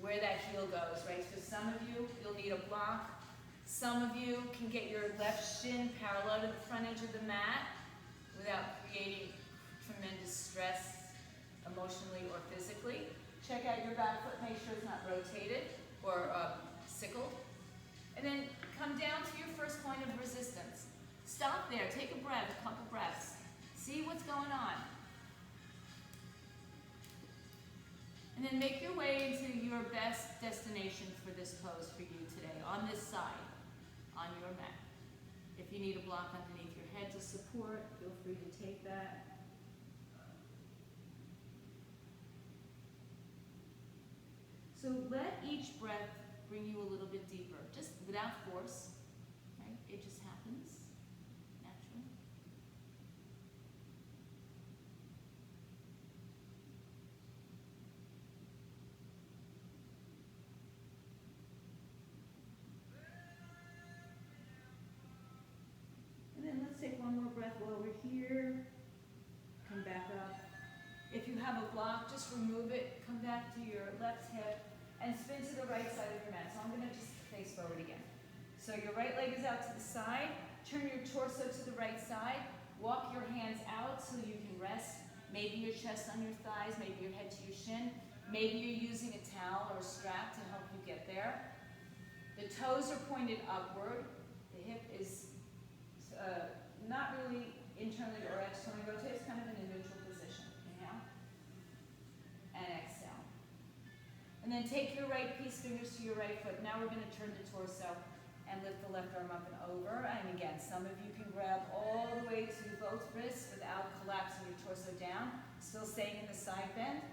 where that heel goes, right? So some of you, you'll need a block. Some of you can get your left shin parallel to the front edge of the mat without creating tremendous stress emotionally or physically. Check out your back foot, make sure it's not rotated or sickled. And then come down to your first point of resistance. Stop there, take a breath, a couple breaths. See what's going on. And then make your way into your best destination for this pose for you today, on this side, on your mat. If you need a block underneath your head to support, feel free to take that. So let each breath bring you a little bit deeper, just without force, right? It just happens naturally. And then let's take one more breath while we're here. Come back up. If you have a block, just remove it. Come back to your left hip and spin to the right side of your mat. So I'm going to just face forward again. So your right leg is out to the side. Turn your torso to the right side. Walk your hands out so you can rest. Maybe your chest on your thighs, maybe your head to your shin. Maybe you're using a towel or a strap to help you get there. The toes are pointed upward. The hip is not really internally or externally rotated. It's kind of in a neutral position. Inhale and exhale. And then take your right peace fingers to your right foot. Now we're going to turn the torso and lift the left arm up and over. And again, some of you can grab all the way to both wrists without collapsing your torso down. Still staying in the side bend,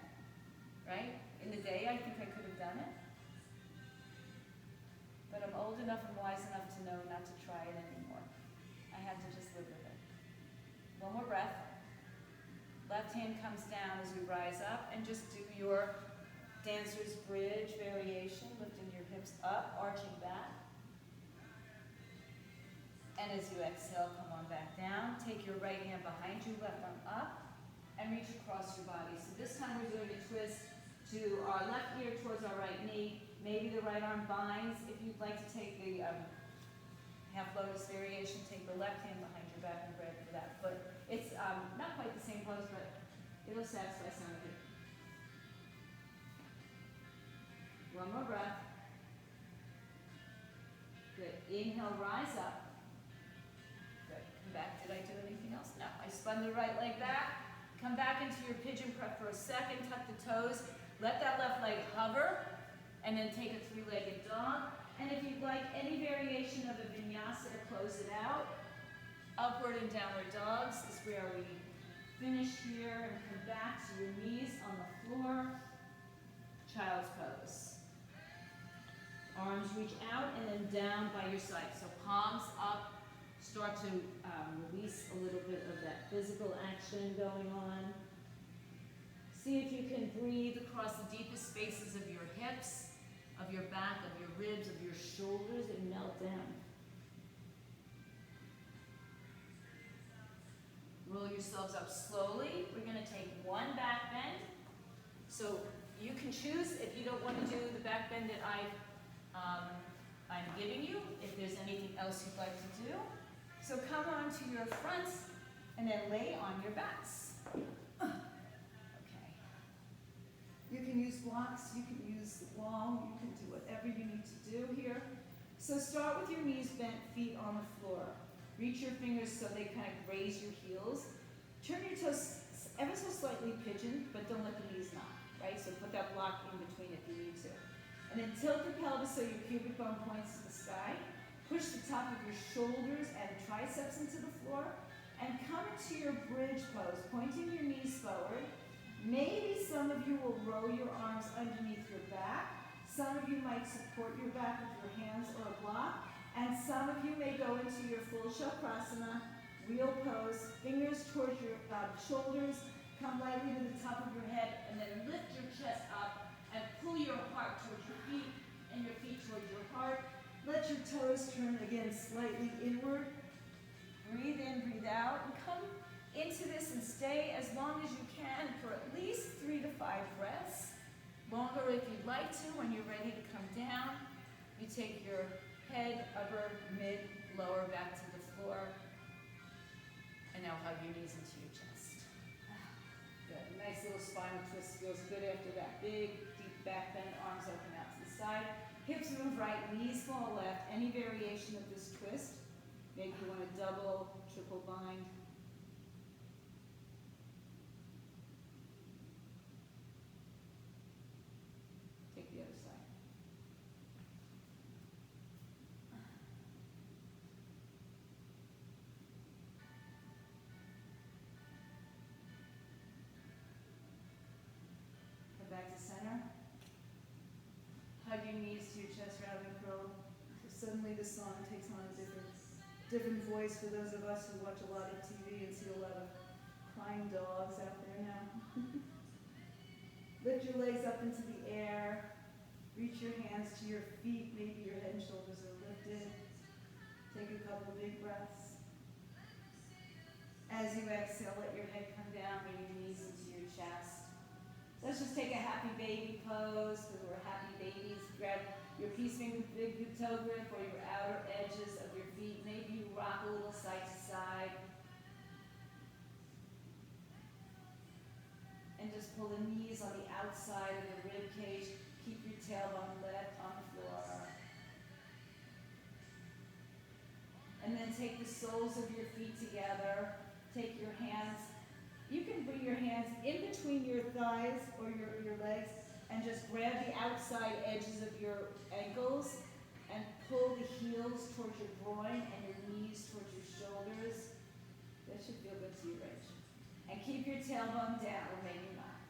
right? In the day, I think I could have done it. But I'm old enough and wise enough to know not to try it anymore. I had to just live with it. One more breath. Left hand comes down as we rise up, and just do your dancer's bridge variation, lifting your hips up, arching back. And as you exhale, come on back down. Take your right hand behind you, left arm up, and reach across your body. So this time we're doing a twist to our left ear towards our right knee. Maybe the right arm binds. If you'd like to take the half lotus variation, take the left hand behind your back and grab for that foot. It's not quite the same pose, but it'll satisfy some of you. One more breath. Good. Inhale, rise up. Good. Come back. Did I do anything else? No. I spun the right leg back. Come back into your pigeon prep for a second. Tuck the toes. Let that left leg hover. And then take a three-legged dog. And if you'd like any variation of a vinyasa to close it out, upward and downward dogs is where we finish here and come back to your knees on the floor. Child's pose. Arms reach out and then down by your side. So palms up. Start to release a little bit of that physical action going on. See if you can breathe across the deepest spaces of your hips, of your back, of your ribs, of your shoulders, and melt down. Roll yourselves up slowly. We're going to take one back bend. So you can choose if you don't want to do the back bend that I'm giving you, if there's anything else you'd like to do. So come on to your fronts and then lay on your backs. Okay. You can use blocks, you can use the wall, you can do whatever you need to do here. So start with your knees bent, feet on the floor. Reach your fingers so they kind of graze your heels. Turn your toes ever so slightly pigeon, but don't let the knees knock, right? So put that block in between if you need to. And then tilt your pelvis so your pubic bone points to the sky. Push the top of your shoulders and triceps into the floor. And come into your bridge pose, pointing your knees forward. Maybe some of you will roll your arms underneath your back. Some of you might support your back with your hands or a block. And some of you may go into your full Chakrasana, wheel pose, fingers towards your shoulders, come lightly to the top of your head, and then lift your chest up and pull your heart towards your feet and your feet towards your heart. Let your toes turn again slightly inward. Breathe in, breathe out, and come into this and stay as long as you can for at least 3 to 5 breaths. Longer if you'd like to. When you're ready to come down, you take your head, upper, mid, lower back to the floor. And now hug your knees into your chest. Good. Nice little spinal twist. Feels good after that. Big, deep back bend, arms open out to the side. Hips move right, knees fall left. Any variation of this twist. Maybe you want to double, triple bind. back to center. Hug your knees to your chest rather than curl. So suddenly the song takes on a different voice for those of us who watch a lot of TV and see a lot of crying dogs out there now. Lift your legs up into the air. Reach your hands to your feet. Maybe your head and shoulders are lifted. Take a couple of big breaths. As you exhale, let your head come down, bring your knees into your chest. Let's just take a happy baby pose, because we're happy babies. Grab your peace finger, big toe grip, or your outer edges of your feet. Maybe you rock a little side to side. And just pull the knees on the outside of the rib cage. Keep your tailbone left on the floor. And then take the soles of your feet together. Take your hands. You can bring your hands in between your thighs or your legs and just grab the outside edges of your ankles and pull the heels towards your groin and your knees towards your shoulders. That should feel good to you, Rich. And keep your tailbone down, or maybe not.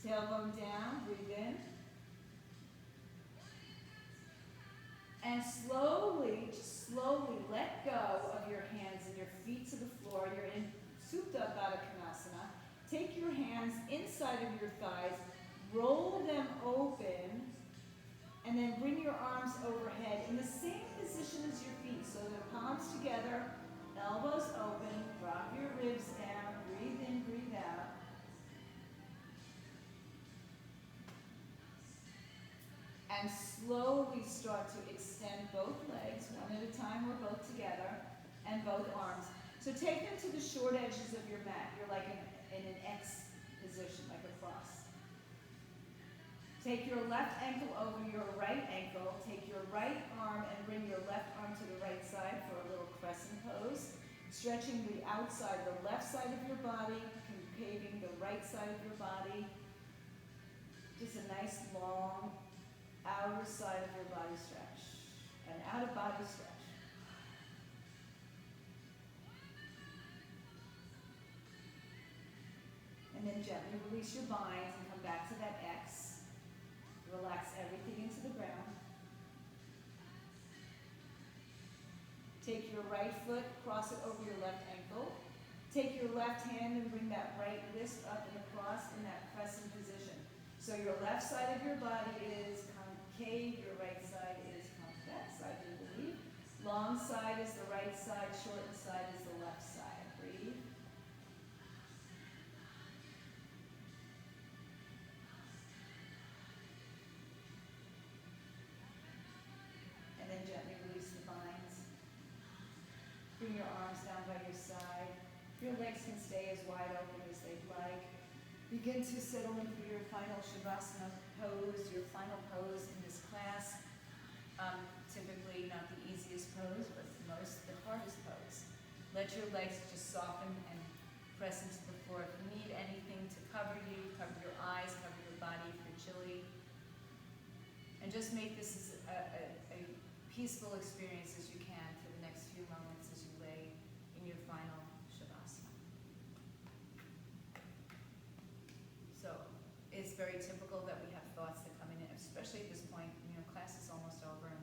Tailbone down, breathe in. And slowly, just slowly let go of your hands and your feet to the floor. You're in Supta Baddha Konasana. Take your hands inside of your thighs, roll them open, and then bring your arms overhead in the same position as your feet. So the palms together, elbows open, drop your ribs down, breathe in, breathe out. And slowly start to extend both legs, one at a time or both together, and both arms. So take them to the short edges of your mat. You're like in an X position, like a cross. Take your left ankle over your right ankle. Take your right arm and bring your left arm to the right side for a little crescent pose. Stretching the outside, the left side of your body, concaving the right side of your body. Just a nice long outer side of your body stretch. An out-of-body stretch. And then gently release your binds and come back to that X. Relax everything into the ground. Take your right foot, cross it over your left ankle. Take your left hand and bring that right wrist up and across in that crescent position. So your left side of your body is concave, your right side is convex, I do believe. Long side is the right side, shortened side is the left side. Breathe. And then gently release the binds. Bring your arms down by your side. Your legs can stay as wide open as they'd like. Begin to settle into your final Shavasana pose, your final pose in this class. Typically not the easiest pose, but the hardest pose. Let your legs just soften and press into the floor. If you need anything to cover you, cover your eyes, cover your body if you're chilly. And just make this as a peaceful experience as you can for the next few moments as you lay in your final Shavasana. So it's very typical that we have thoughts that come in, especially at this point. You know, class is almost over and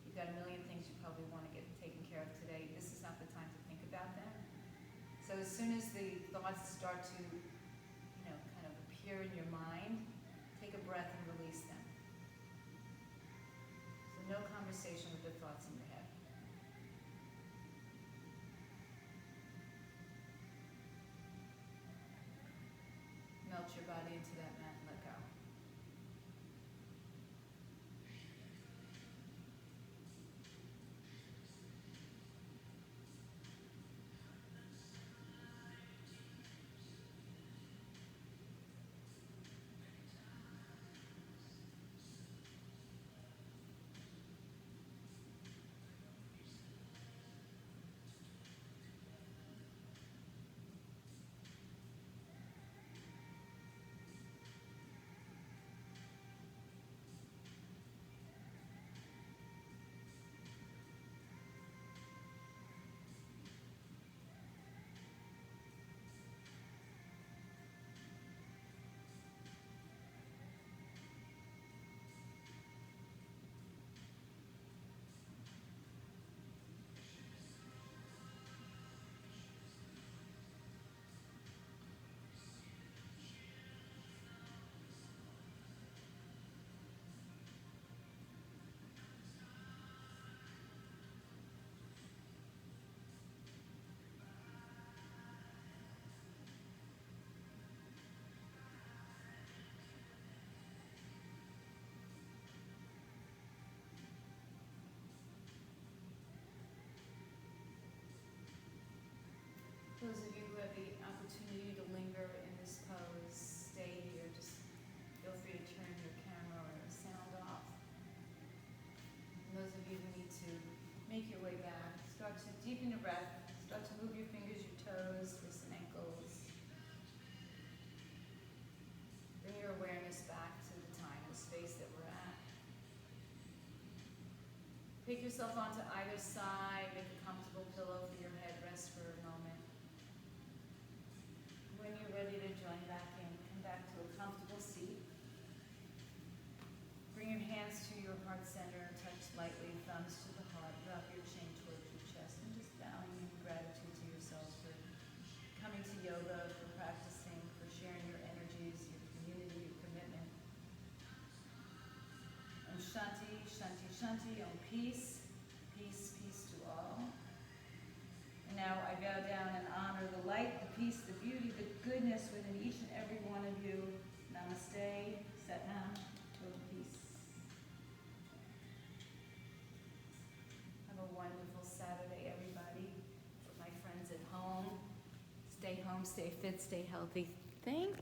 you've got a million things you probably want to get taken care of today. This is not the time to think about them. So as soon as the thoughts start to, you know, kind of appear in your mind, take a breath and release them. So no conversation with the thoughts in your head. Melt your body into that mat and let go. deepen your breath. Start to move your fingers, your toes, wrists and ankles. Bring your awareness back to the time, the space that we're at. Pick yourself onto either side. Make a comfortable pillow for your head. Rest for a moment. When you're ready to join back in, come back to a comfortable seat. Bring your hands to your heart center. Touch lightly, thumbs to the heart. Drop your chin towards your chest and just bowing in gratitude to yourself for coming to yoga, for practicing, for sharing your energies, your community, your commitment. Om Shanti, Shanti, Shanti, Om Peace, peace, peace to all. And now I bow down and honor the light, the peace, the beauty, the goodness within each and every one of you. Namaste, Satnam, total peace. Have a wonderful Saturday, everybody. For my friends at home, stay fit, stay healthy. Thank you.